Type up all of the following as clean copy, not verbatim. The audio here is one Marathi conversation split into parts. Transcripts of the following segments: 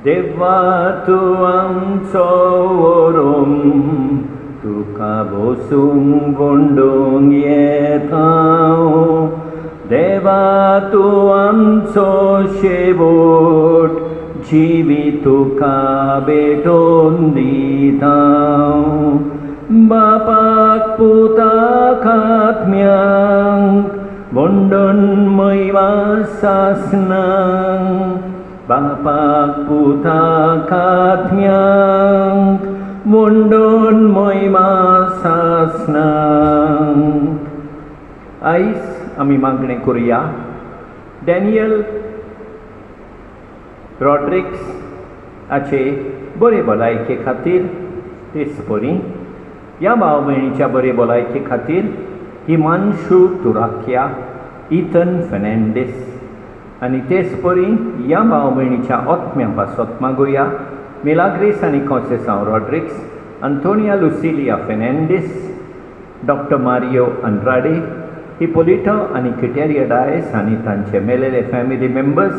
देवा तूं आमचो वरून तुका बसूंक गोंडूंक येता देवा तूं आमचो शेवट जिवी तुका भेटोवन दिता बापाक पुताक आत्म्यांक वंडन महिमा सासनांक बापाक पुताक आत्म्यांक वंडन महिमा सासनांक आयज आमी मागणें करुया डॅनियल रॉड्रिक्स हाचे बरे भलायके खातीर तेचपरी ह्या भाव भयणीच्या बरे भलायके खातीर हिमांशू तुराख्या इथन फेर्नांडीस आनी तेचपरी ह्या भाव भयणीच्या ओत्म्या पासत मागुया मिलाग्रेस आनी Conceicao Rodrigues Antonia Lucilia Fernandes doctor Mario Andrade Hipolito आनी किटेरिया डायस आनी तांचे मेलेले फॅमिली मेंबर्स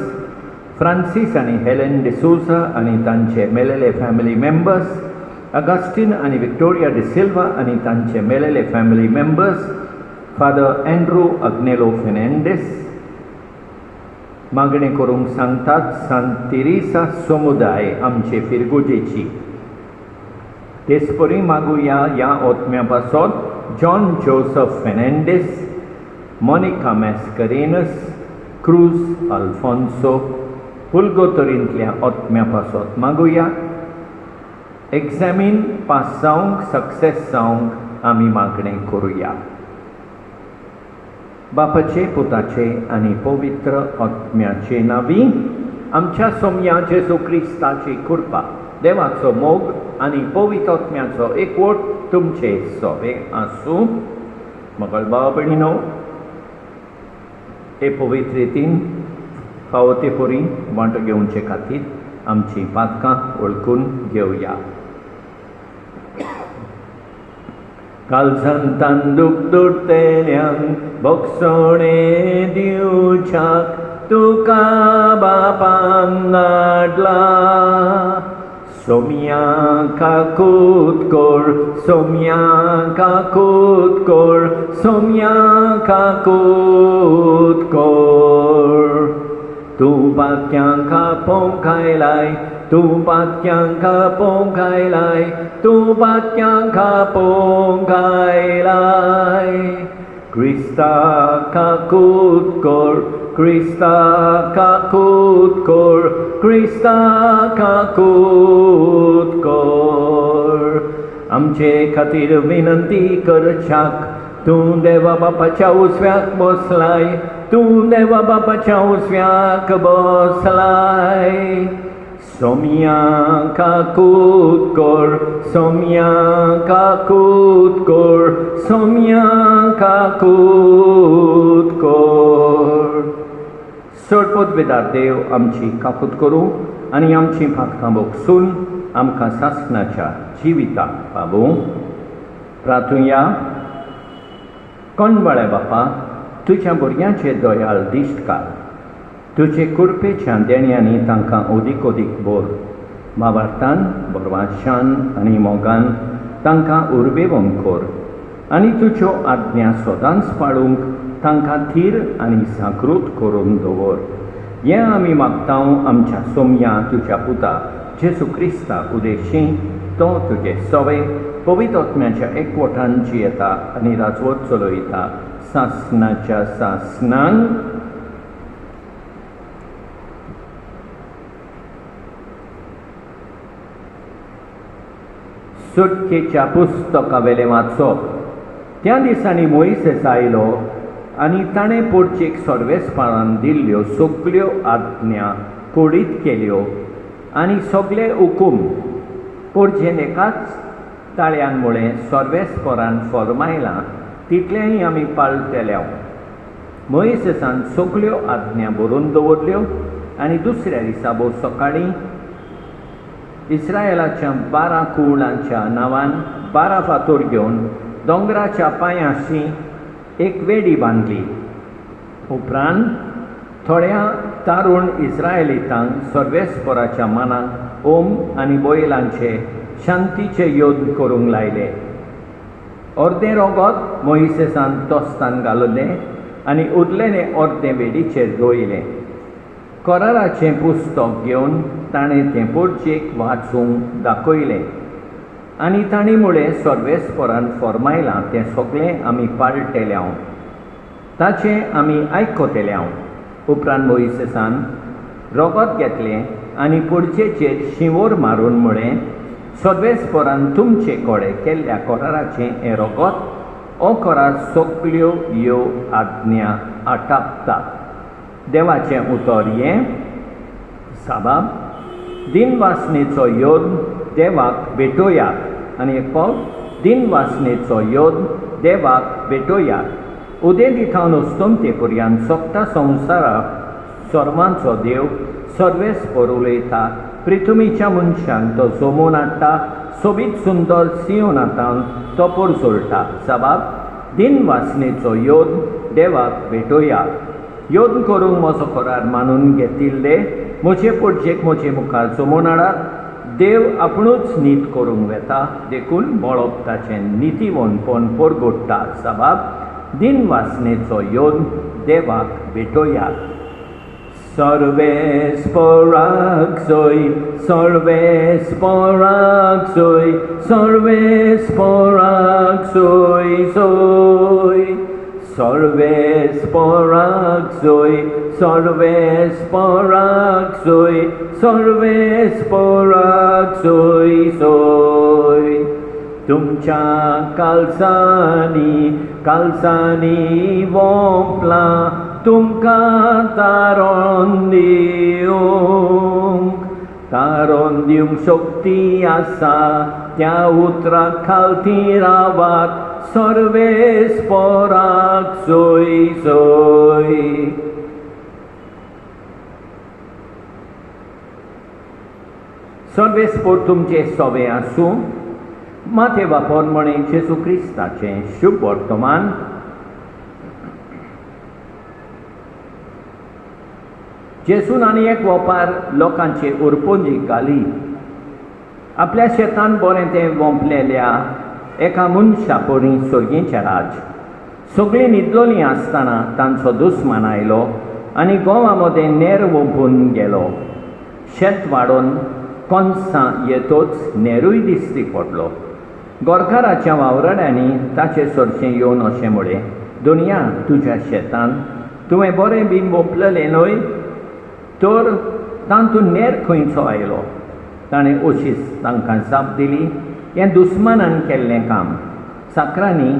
फ्रांसीस आनी हेलेन डिसोजा आनी तांचे मेलेले फॅमिली मेंबर्स अगस्टीन आनी विक्टोरिया डिसिल्वा आनी तांचे मेलेले family members father Andrew Agnelo Fernandes मागणें करूंक सांगतात सांत तेरेसा समुदाय आमचे फिरगोजेची तेचपरी मागुया ह्या ओत्म्या पासत John Joseph Fernandes Monica Mascarenhas Cruz Alfonso पुलगोतरींतल्या ओत्म्या पासत मागुया एग्जामीन पास जावंक सक्सेस जावंक आमी मागणें करुया बापाचे पुताचे आनी पवित्र ओत्म्याचे नांवी आमच्या सोम्या जेजू क्रिस्ताची कृपा देवाचो मोग आनी पवित्र ओत्म्याचो एकवट तुमचे सोबे आसूं मोगल भाव भयणीनो हे पवित्र रितीन फावो ते परी वांटो घेवचे खातीर आमची पातकां वळखून घेवया काळजांत तांदूक दवरतल्यांक भोगसोणे दिवच्याक तुका बापान नाडला सोम्या काकूत कोर सोम्या काकूत कोर सोम्या काकूत कोर तूं पातक्यांक आपोवंक आयलाय तूं पातक्यांक आपोवंक आयलाय तूं पातक्यांक आपोवंक आयलाय क्रिस्ताक काकूत कोर क्रिस्ताक काकूत कोर क्रिस्ताक काकूत कोर आमचे खातीर विनंती करच्याक तूं देवा बापाच्या उजव्याक बसलाय तूं देवा बापाच्या उजव्याक बसलाय सोम्या काकूत कोर सोम्या काकूत कोर सोम्या काकूत कोर सोडपोत बेदार देव आमची काकूत करूं आनी आमची पातकां भोगसून आमकां सासणाच्या जिविताक पावूं प्रार्थुया कोणबळे बापा तुज्या भुरग्यांचे दोयाल दिश्ट काड तुजे कृपेच्या देण्यांनी तांकां ओदीक ओदीक भर भावार्थान बरवाशान आनी मोगान तांकां उर्बेवंक कर आनी तुज्यो आज्ञा सदांच पाळूंक तांकां थीर आनी जागृत करून दवर हें आमी मागतांव आमच्या सोम्या तुज्या पुता जेजू क्रिस्ता उदेशी तो तुजे सोवे पवित्र आत्म्याच्या एकवटान जियेता आनी राजवट चलयता सासणाच्या सासणान सुटकेच्या पुस्तकावेलें वाचप त्या दिसांनी मोइसेस आयलो आनी ताणें पोरचेक सर्वेस्पारान दिल्ल्यो सगल्यो आज्ञा कोडीत केल्यो आनी सगळे हुकूम पोरचेन एकाच ताळ्यान मुळे सर्वेस्परान फरमायलां तितलेंय आमी पाळटल्यो मोइसेसान सगल्यो आज्ञा बरोवन दवरल्यो आनी दुसऱ्या दिसा भोव सकाळीं इस्रायेलाच्या 12 कुळांच्या नांवान 12 फातर घेवन दोंगराच्या पांयाशी एक वेडी बांदली उपरांत थोड्या तारुण इस्रायलितांक सर्वेस्पराच्या मनाक ओम आनी बैलांचे शांतीचे योद्ध करूंक लायले. अर्दें रगत मोइसेसान तोस्तान घाललें आनी उरलेलें अर्दें वेडीचेर रोयलें. कराराचें पुस्तक घेवन ताणें तें पोरचेक वाचूंक दाखयलें आनी तांणी म्हळें सर्वेस्परान फर्मायलां तें सगळें आमी पाळटल्यांव, ताचें आमी आयकतल्यांव. उपरांत मोइसेसान रगत घेतलें आनी पोरचेचेर शिंवोर मारून म्हळें सर्वेस्परान तुमचे कोडे केल्ल्या कराराचें हें रगत हो करार सगल्यो ह्यो आज्ञा आटापता. देवाचें उतर हें साबाब, दिनवासनेचो योद्ध देवाक भेटोयात आनी एक पावल, दिनवासनेचो योद्ध देवाक भेटोयात. उदें दिठावन वस्तून ते पर्यंत सोंपता संवसाराक सर्वांचो देव सर्वेस्पर उलयता. पृथ्वीच्या मनशांक तो जोमून हाडटा, सोबीत सुंदर सियोनांतान तो पोरसोळटा. साबाब, दिनवासनेचो योद्ध देवाक भेटोया. योद्ध करूंक म्हजो करार मानून घेतिल्ले म्हजे पोरचेक म्हजे मुखार जोमून हाडात. देव आपुणूच नीत करूंक वेता, देखून मळप ताचें नितीवंतपण परगोडटा. साबाब, दिनवासनेचो योद्ध देवाक भेटोया. सर्वेस्पराक सोय, सर्वेस्पराक सोय, सर्वेस्पराक सोय सोय. सर्वेस्पराक सोय, सर्वेस्पराक सोय, सर्वेस्पराक सोय सोय. तुमच्या कालसांनी कालसांनी वोंपलां तुमकां तारोन दिवंक शक्ती आसा. त्या उतराक खालती रावात, सर्वेस्पराक सोय सोय. सर्वेस्पर तुमचे सोबे आसूं. माथे वापर म्हणे जेजू क्रिस्ताचें शुभ वर्तमान. जेजून आनी एक वोपार लोकांची उरपोंजी घाली. आपल्या शेतान बरें तें वोंपलेल्या एका मनशा पोरी सोर्गीचें राज. सगळीं न्हिदलोलीं आसतना तांचो दुस्मान आयलो आनी गोवा मदें नेर वोंपून गेलो. शेत वाडोवन कणसां येतोच नेरूय दिश्टी पडलो. गोरकाराच्या वावराड्यांनी ताचे सरचें येवन अशें म्हळें, दुनिया तुज्या शेतान तुवें बरें बीन वोंपलेलें न्हय, तर तातूंत नेर खंयचो आयलो. ताणें अशीच तांकां जाप दिली, हें दुस्मानान केल्लें काम. साकरांनी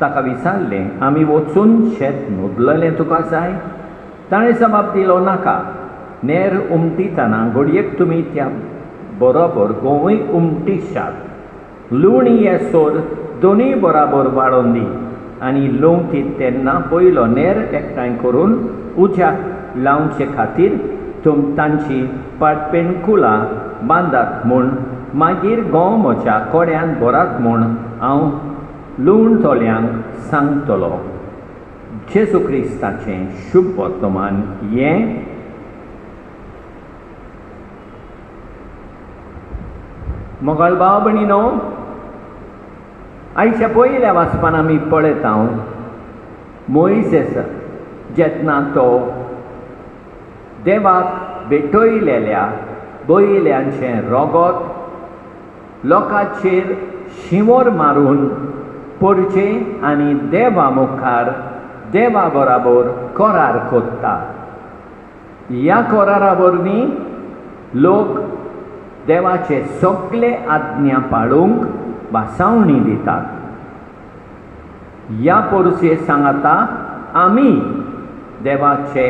ताका विचारलें, आमी वचून शेत न्हिदलेलें तुका जाय? ताणें जबाब दिलो, नाका. नेर उमटितना घडयेक तुमी त्या बरोबर गोंवय उमटिशात. लुवणी येसोर दोनूय बराबर वाडोवन दी आनी लुंवतीत तेन्ना पयलो नेर एकठांय करून उज्याक लावचे खातीर तांची पाटपेणकुलां बांदात म्हूण मागीर गोव म्हज्या कोड्यान बरात म्हूण हांव लुवणतोल्यांक सांगतलो. जेजू क्रिस्ताचें शुभ वर्तमान हें. मोगाळ भाव भयणीनो, आयच्या पयल्या वाचपान आमी पळयता मोइसेस जेन्ना तो देवाक भेटयलेल्या बैल्यांचें रगत लोकांचेर शिंवोर मारून पोरचे आनी देवा मुखार देवा बराबर करार कोत्ता. ह्या करारा वरवीं लोक देवाचे सगळे आज्ञा पाळूंक वासावणी दितात. ह्या पोरचे सांगता, आमी देवाचे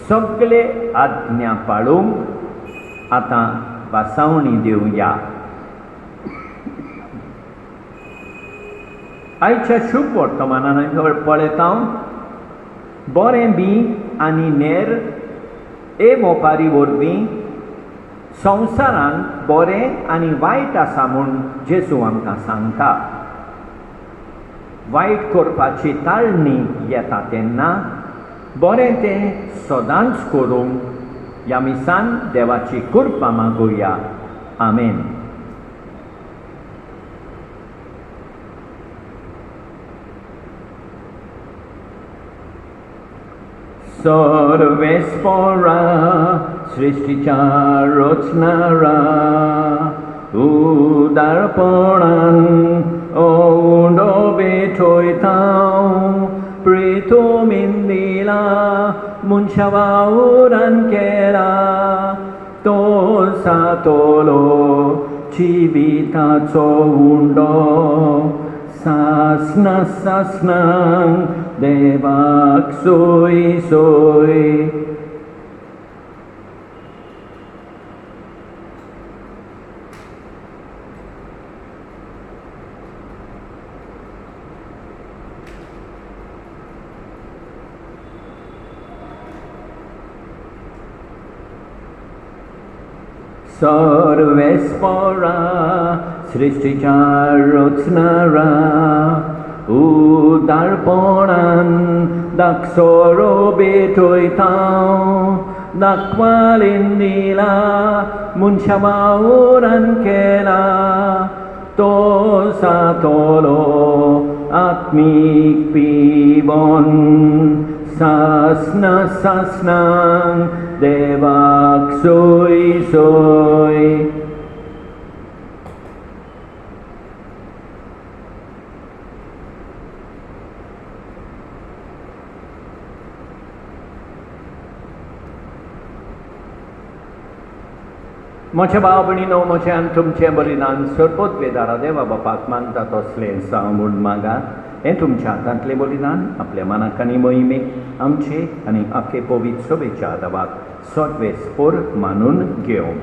सगळे आज्ञा पाळूंक आतां वासावणी दिवया. आयच्या शुभ वर्तमानान पळयता बरें बी आनी नेर ए मोपारी वरवीं संवसारान बरें आनी वायट आसा म्हूण जेजू आमकां सांगता. वायट करपाची ताळणी येता तेन्ना बरें तें सदांच करूंक ह्या मिसान देवाची कृपा मागुया. आमेन. सर्वेस्परा सृष्टीच्या रचणारा उदारपणान ओंडो बेठोयतां प्रितोमीन दिला मनशा वावुरान केला तो सातोलो जिविताचो उंडो सासना सासनांक देवाक सोय सोय. सर्वेस्परा सृष्टीच्या रचणारा उदारपणान दाखसोरो बेठोयतां दाखवालीन दिला मनशा वावुरान केला तो सातोलो आत्मीक पिवोन सासना सासनांक देवाक सोय सोय. म्हज्या भाव भयणीनो, म्हज्यान तुमचें बलिदान सरपोत बेदारा देवा बापाक मानता तसलें जावं म्हूण मागात. हें तुमच्या हातांतलें बलिदान आपल्या मनाक आनी मोहिमेक आमचे आनी आखे पवित्र सभेच्या आदाराक सर्वेस्पर मानून घेवंक.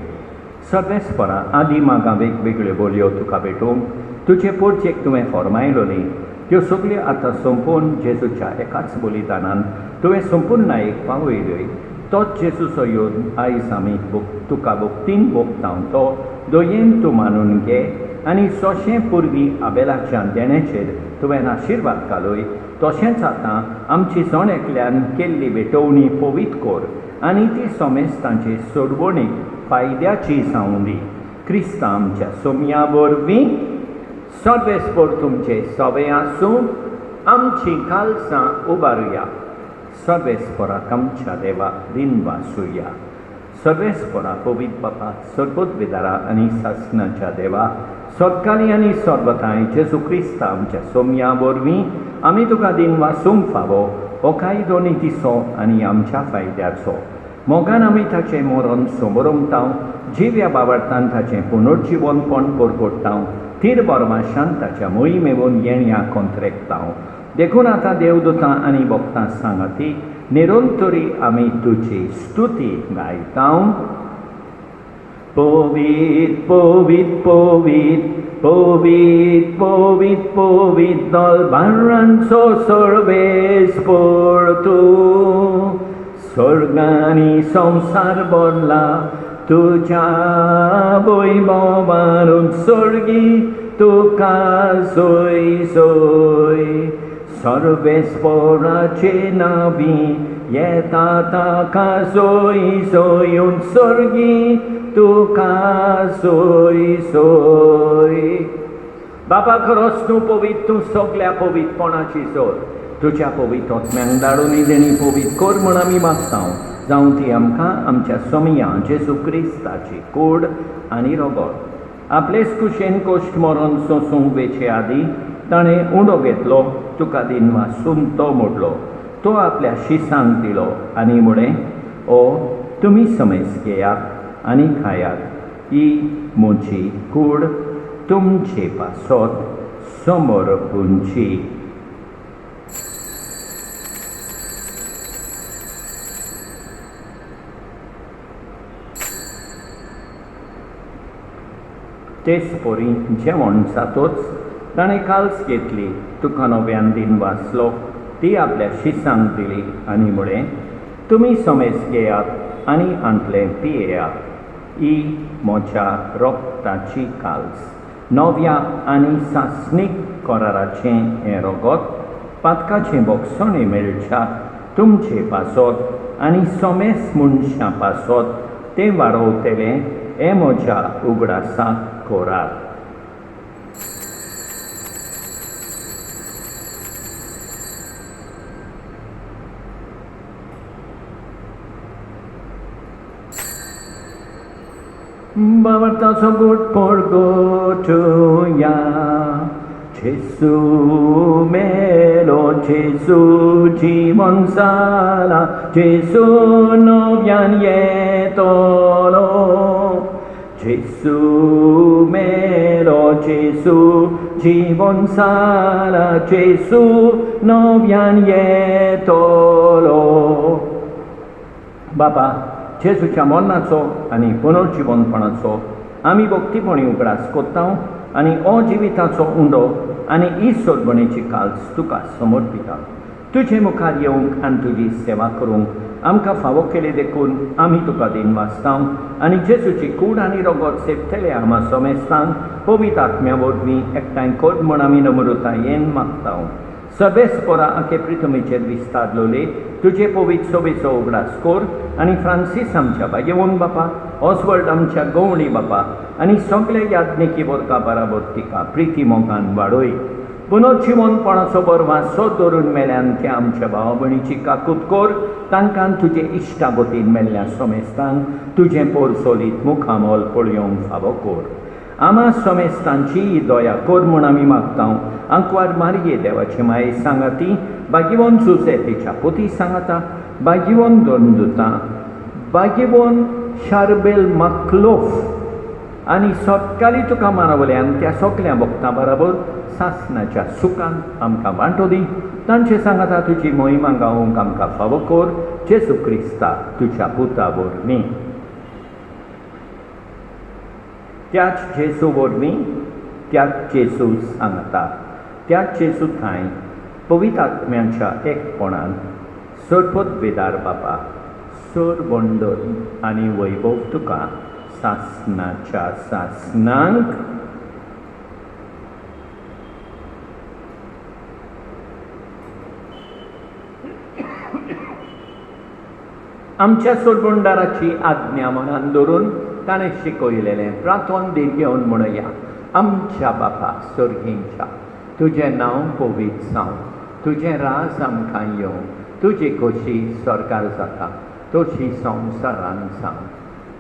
सर्वेस्परा आदी मागा वेगवेगळ्यो बोलयो तुका भेटोवंक तुजे पोरचेक तुवें फॉर्मायलोली त्यो सगल्यो आतां संपोवन जेजूच्या एकाच बलिदानान तुवें संपूर्ण एक पावयल्योय. तोच जेजूचो येवन आयज आमी तुका भक्तीन भोगतां तो दोयेन तूं मानून घे आनी सोंशें पुर्वी आबेलाच्या देण्याचेर तुवें आशिर्वाद घालय. तशेंच आतां आमची जण एकल्यान केल्ली भेटोवणी पवित्र कोर आनी ती सोमेस्तांचे सोडवणेक फायद्याची जावं दी. क्रिस्तां आमच्या सोमया वरवीं सर्वेस्पर तुमचे सवे आसूं आमची खालसां उबारुया. सर्वेस्पराक आमच्या देवा दिन वासुया. सर्वेस्परा पवित्र बापा सरपोत बेदारा आनी सासणाच्या देवा सत्काळी आनी सर्वताय जेजू क्रिस्ता आमच्या सोमया वरवीं आमी तुका दिन वासूंक फावो हो कायदो नितीचो आनी आमच्या फायद्याचो. मोगान आमी ताचें मरण समोरंगतां जिव्या बाबार्थान ताचें पुनर्जिवनपण परगोडटां तीर बरमाशान ताच्या मोहिमेवून येण्या कोंत्रेकतां. देखून आतां देवदूतां आनी भक्तां सांगाती निरंतरी आमी तुजी स्तुती गायतां. पवित्र पवित्र पवित्र पवित्र पवित्र पवित्र दलबारांचो सर्वेस्पर तूं स्वर्गानी संसार भरला तुज्या वैभवान उत्सर्गी तुका सोय सोय. सर्वेस्पराचे नावी येता ताका सोय सोय उत्सर्गी तुका सोय सोय. बाबा खरोच तूं पवित्र, तूं सगल्या पवित्रपणाची सोद तुज्या पवित्र आत्म्यांक धाडून देणी पवित्र कर म्हूण आमी मागतां. जावं ती आमकां आमच्या सोमया जेजू क्रिस्ताची कूड आनी रगत. आपलेच कुशेन कोश्ट मरण सोंसूंक वेचे आदी ताणें उंडो घेतलो तुका दिन वासून तो मोडलो. तो आपल्या शिसांक दिलो आनी म्हळें ओ तुमी समेस घेयात आनी खायात. ही म्हजी कूड तुमचे पासत समर्पूंची. तेच पोरी जेवण जातोच ताणें काल्स घेतली तुका नव्यान दिन वाचलो ती आपल्या शिसांक दिली आनी म्हळें तुमी समेस घेयात आनी आंतलें पियेयात. ही म्हज्या रोगताची काल्स नव्या आनी सासणीक कराराचें हें रगत पातकाचें बोगसणें मेळच्या तुमचे पासत आनी सोमेस मनशां पासत तें वाडोवतलें हें म्हज्या उगडासाक कोरात. Bawarta good porgotuya Jesu melo Jesu jimon sala Jesu novian yetolo Jesu melo Jesu jimon sala Jesu novian yetolo. Baba जेसूच्या मरणाचो आनी पुनर्जीवनपणाचो आमी भक्तीपणी उगडास कोत्ता आनी अजिविताचो उंडो आनी ही सोडवणेची काल्स तुका समर्पिता. तुजे मुखार येवंक आनी तुजी सेवा करूंक आमकां फावो केले देखून आमी तुका दिन वाचता आनी जेसूची कूड आनी रगत सेपतले आमा समेस्तान पवित्र आत्म्या वरवीं एकठांय कर म्हूण आमी नम्रतायेन मागता. सर्वेस्परा आखे पृथ्वीचेर विस्तारलोले तुजे पवित्र सोबेचो उगडास कोर आनी फ्रांसीस आमच्या बागेवून बापा ऑसवर्ड आमच्या गवळी बापा आनी सगळे याज्ञिकी वर्गा बराबर तिका प्रिती मोगान वाडोय. पुनर्जीवनपणाचो बरवासो धरून मेल्यान त्या आमच्या भावा भयणीची काकूत कोर तांकां तुजे इश्टागतीन मेल्ल्या समेस्तान तुजें पोरसोलीत मुखामोल पळयोवंक फावो कोर. आमा समेस्तांची ही दया कोर म्हूण आमी मागता. आंकवार मारये देवाचे माये सांगाती बागीवोन सुसेतीच्या पोती सांगाता बागीवोन दोनदुतां बागीवोन शार्बेल माक्लोफ आनी सोपकाली तुका मानवल्यान त्या सगळ्या भक्तां बरोबर सासणाच्या सुखान आमकां वांटो दी. तांचे सांगाता तुजी मोहिमा गावूंक आमकां फावो कोर जेसू क्रिस्ता तुज्या पुता वरवीं. त्याच जेसू वरवीं त्याच जेसू सांगता त्याच जेसू थंय पवित्र आत्म्याच्या एकपणान सरपत बेदार बापा सर वंडर आनी वैभव तुका सासणाच्या सासणांक आमच्या सोडबंडाराची आज्ञा मनान धरून ताणें शिकयलेलें प्रार्थोन घेवन म्हणया. आमच्या बापा सर्गेंच्या तुजें नांव पवित्र जावं तुजें राज आमकां येवं तुजी खोशी स्वर्गार जाता तशी संवसारान जावं.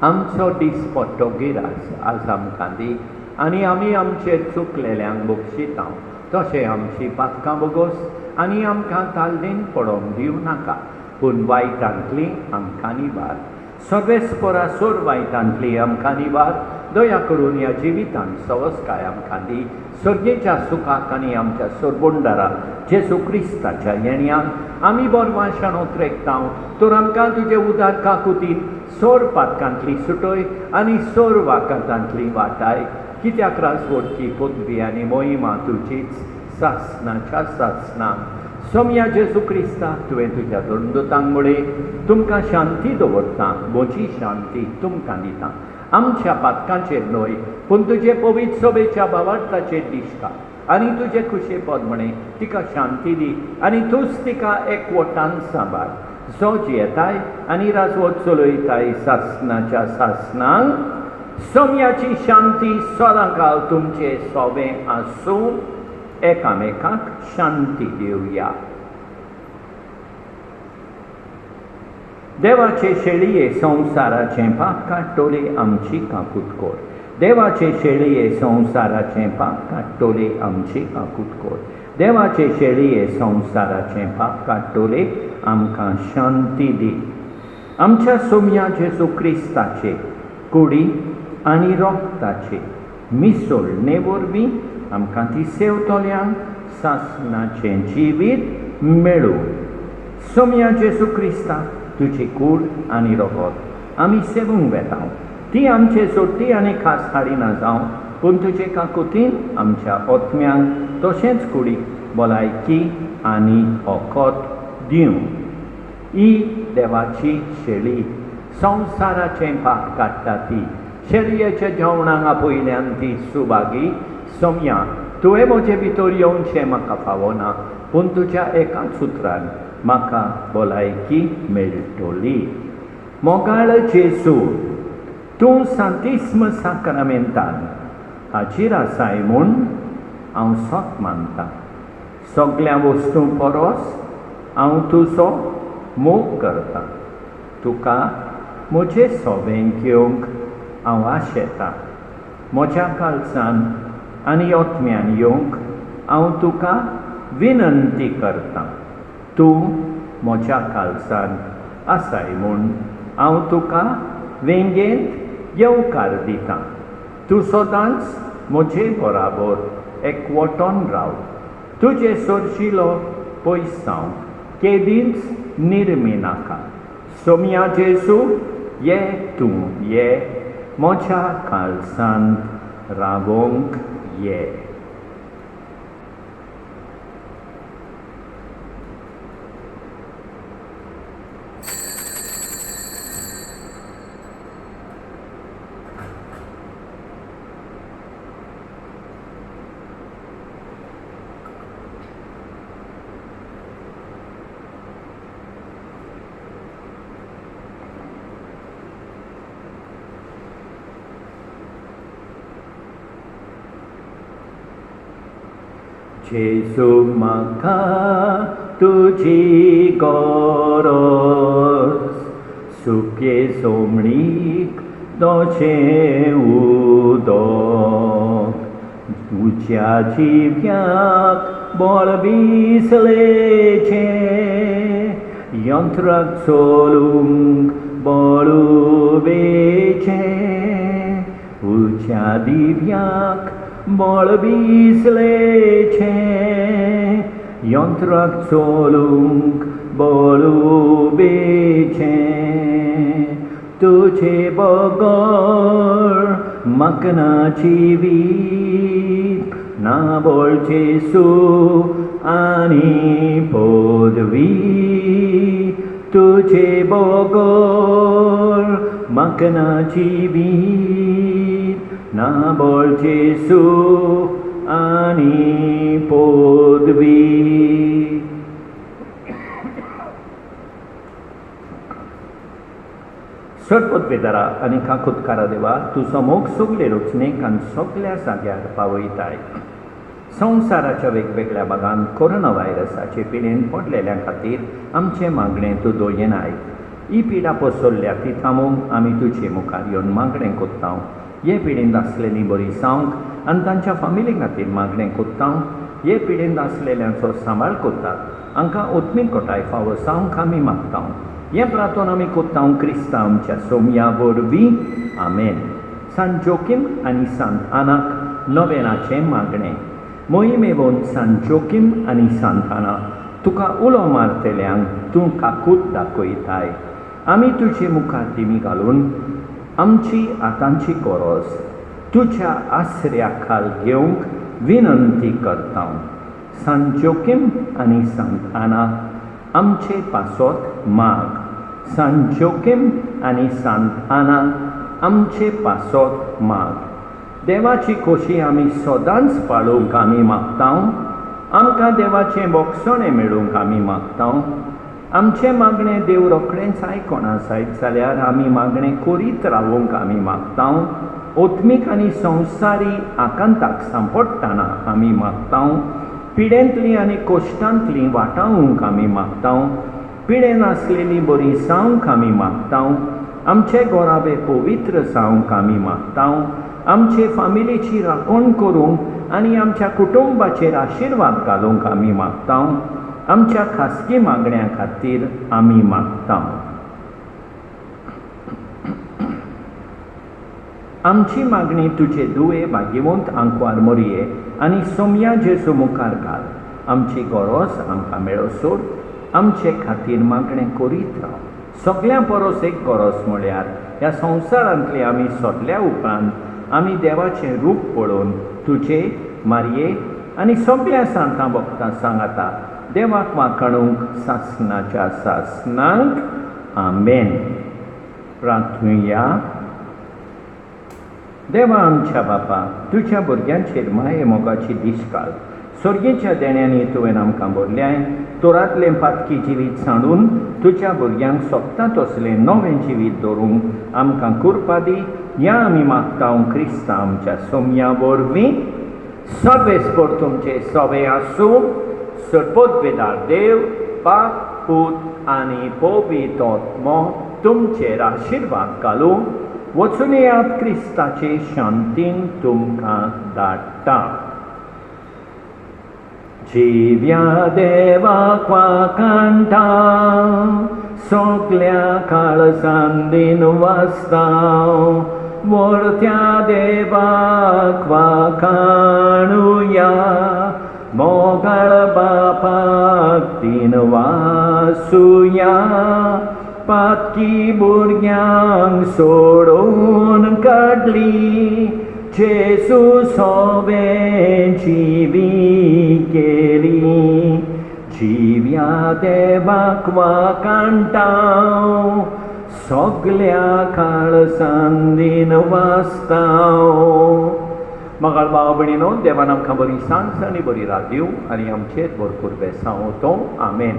आमचो दिसपट्टो गिरास आज आमकां दी आनी आमी आमचेर चुकलेल्यांक बक्षिता तशें आमची पातकां बोगोस आनी आमकां तालदेन पडोवंक दिवं नाका पूण वायटांतली आमकां निबार. सर्वेस्परा सोर वायटांतली आमकां निबार. दया करून ह्या जिवितान सवस्काय आमकां दी. सर्गेच्या सुखाक आनी आमच्या सोरबोंडारा जेसू क्रिस्ताच्या येण्यान आमी बोरवाशान उतरेकता तर आमकां तुजे उदार काकुतीन सोर पातकांतली सुटय आनी सोर वाकातांतली वाटाय. कित्याक राजवडची पदवी आनी मोहिमा तुजीच सासणाच्या सासणां. सोम्या जेसू क्रिस्ता तुवें तुज्या दोनदुतांक मुळे तुमकां शांती दवरता म्हजी शांती तुमकां दिता. आमच्या पातकांचेर न्हय पूण तुजे पवित्र सोबेच्या भावार्थाचेर दिश्टा आनी तुजे खुशेपद म्हणे तिका शांती दी आनी तूंच तिका एकवटान सांबाळ. जो जियेताय आनी राजवट चलयताय सासणाच्या सासणांक सोम्याची शांती सदांकाळ तुमचे सोबें आसूं. एकामेकाक शांती दिवया. देवाचे शेळये संवसाराचें पाप काडटोले आमची काकूत कोर. देवाचे शेळये संवसाराचें पाप काडटोले आमची काकूत कोर. देवाचे शेळये संवसाराचें पाप काडटोले आमकां शांती दी. आमच्या सोम्या जेसू क्रिस्ताचे कुडी आनी रोगताचे मिसळणे वरवीं आमकां ती सेवतोल्यांक सासणाचें जिवीत मेळूं. सोम्या जेसू क्रिस्ता तुजी कूड आनी रगत आमी सेवूंक वेता. ती आमचे सोडटी आनी खास हाडिना जावं पूण तुजे काकुतीन आमच्या ओतम्यांक तशेंच कुडीक भलायकी आनी ओकोत दिवं. ही देवाची शेळी संवसाराचें पाप काडटा ती शेळयेच्या जेवणाक आपयल्यान ती सुभागी. सोम्या तुवें म्हजे भितर येवचें म्हाका फावना पूण तुज्या एकाच उतरान म्हाका भलायकी मेळटली. मोगाळ जेजू, तूं सांतिस्म साक्रामेंतान हाजीर आसाय म्हूण हांव सोत मानतां. सगळ्या वस्तू परस हांव तुजो मोग करतां. तुका म्हजें सोबें घेवंक हांव आशेतां. म्हज्या काळजान आनी ओतम्यान येवंक हांव तुका विनंती करतां. तूं म्हज्या काळजान आसाय म्हूण हांव तुका वेंगेंत येवकार दितां. तूं सदांच म्हजे बराबर एकवटोन राव. तुजे सोरशिलो पयस जावं केदींच निर्मी नाका. सोम्या जेजू, ये तूं ये म्हज्या काळजांत रावोंक ये. जेजू, म्हाका तुजी गरज, सुके सोमणीक दोचें उदक. तुज्या जिव्याक बळ बिसलेचें, यंत्राक चलूंक बळ उबेचें. तुज्या दिव्याक बळ बिसलेचें, यंत्राक चलूंक बळ उबेचें. तुजे बगर म्हाका ना जिवीत, ना बळ जेजू आनी पदवी. तुजे बगर म्हाका ना जिवीत, ना बळ जेजू आनी पदवी. सटपट बेदारा आनी काकुतकारा देवा, तुजो मोग सगळे रचनेक आनी सगळ्या जाग्यार पावयताय. संवसाराच्या वेगवेगळ्या भागांत कोरोना व्हायरसाचे पिडेन पडलेल्या खातीर आमचें मागणें तूं दोयनाय. ही पिडा पसरल्या ती थांबोवंक आमी तुजे मुखार येवन मागणें कोत्तांव. हे पिडेंत आसलेलीं बरी जावंक आनी तांच्या फामिली खातीर मागणें कोत्तांव. हे पिडेंत आसलेल्यांचो सांबाळ कोत्तात, हांकां ओत्मीक कोटाय फावो जावंक आमी मागतांव. हें प्रार्थना आमी कोत्तांव क्रिस्तांव आमच्या सोम्या वरवीं. आमेन. सांत जोकीम आनी सांत आनाक नोवेनाचें मागणें. मोहिमेवंत सांत जोकीम आनी सांत आना, तुका उलो मारतल्यांक तूं काकूट दाखयताय. आमी तुजे मुखार दिमी घालून आमची आतांची गरज तुज्या आसऱ्या खाल घेवंक विनंती करतां. सांत जोकीम आनी सांत आना, आमचे पासोत माग. सांत जोकीम आनी सांत आना, आमचे पासोत माग. देवाची खोशी आमी सदांच पाळोवंक आमी मागतांव. आमकां देवाचें बोगसणें मेळोवंक आमी मागतांव. आमचें मागणें देव रोखडेंच आयकोना जायत जाल्यार आमी मागणें करीत रावोंक आमी मागतांव. ओत्मीक आनी संवसारी आकांताक सांपडटाना आमी मागतांव. पिडेंतलीं आनी कोश्टांतलीं वाटावूंक आमी मागतांव. पिडेन आसलेलीं बरीं जावंक आमी मागतांव. आमचे गोराबे पवित्र जावंक आमी मागतांव. आमचे फामिलीची राखण करूंक आनी आमच्या कुटुंबाचेर आशिर्वाद घालूंक आमी मागतांव. आमच्या खासगी मागण्यां खातीर आमी मागतांव. आमची मागणी तुजे दुवे भाग्यवंत आंकवार मोरये आनी सोम्या जेजू मुखार घाल. आमची गरज आमकां मेळसर आमचे खातीर मागणें करीत राव. सगळ्यां परस एक गरज म्हळ्यार ह्या संवसारांतली आमी सोदल्या उपरांत आमी देवाचें रूप पळोवन तुजे मारये आनी सगळ्या सांतां भक्तां सांगाता देवाक वाखाणूंक सासणाच्या सासणांक. आमेन. प्रार्थुया. देवा आमच्या बापा, तुज्या भुरग्यांचेर माये मोगाची दीस घाल. सर्गेच्या देण्यांनी तुवें आमकां भरल्याय. तोरांतलें पातकी जिवीत सांडून तुज्या भुरग्यांक सोबता तसलें नवें जिवीत दवरूंक आमकां करपा दी ह्या आमी मागता क्रिस्ता आमच्या सोम्या वरवीं सर्वेस्पर तुमचे सोबे आसूं सर्पोद्वेदार देव बाप पूत आनी पवित्र आत्मो तुमचेर आशिर्वाद घालूं वचून येयात क्रिस्ताचे शांतीन तुमकां धाडटा जिव्या देवाक वाकांटा सगल्या काळजान दिन वाचता मोरत्या देवाक वाकाणुया मोगाळ बापाक दिन वासुया पातकी भुरग्यांक सोडून काडली जेसू सोबे जिवी केली जिव्या देवाक वाकांटा सगल्या काळजान दिन वाचता मगाळ भाव भयणीनो देवान आमकां बरी सांज आनी बरी रात दिवं आनी आमचेर भरपूर बेसांव तो आमेन.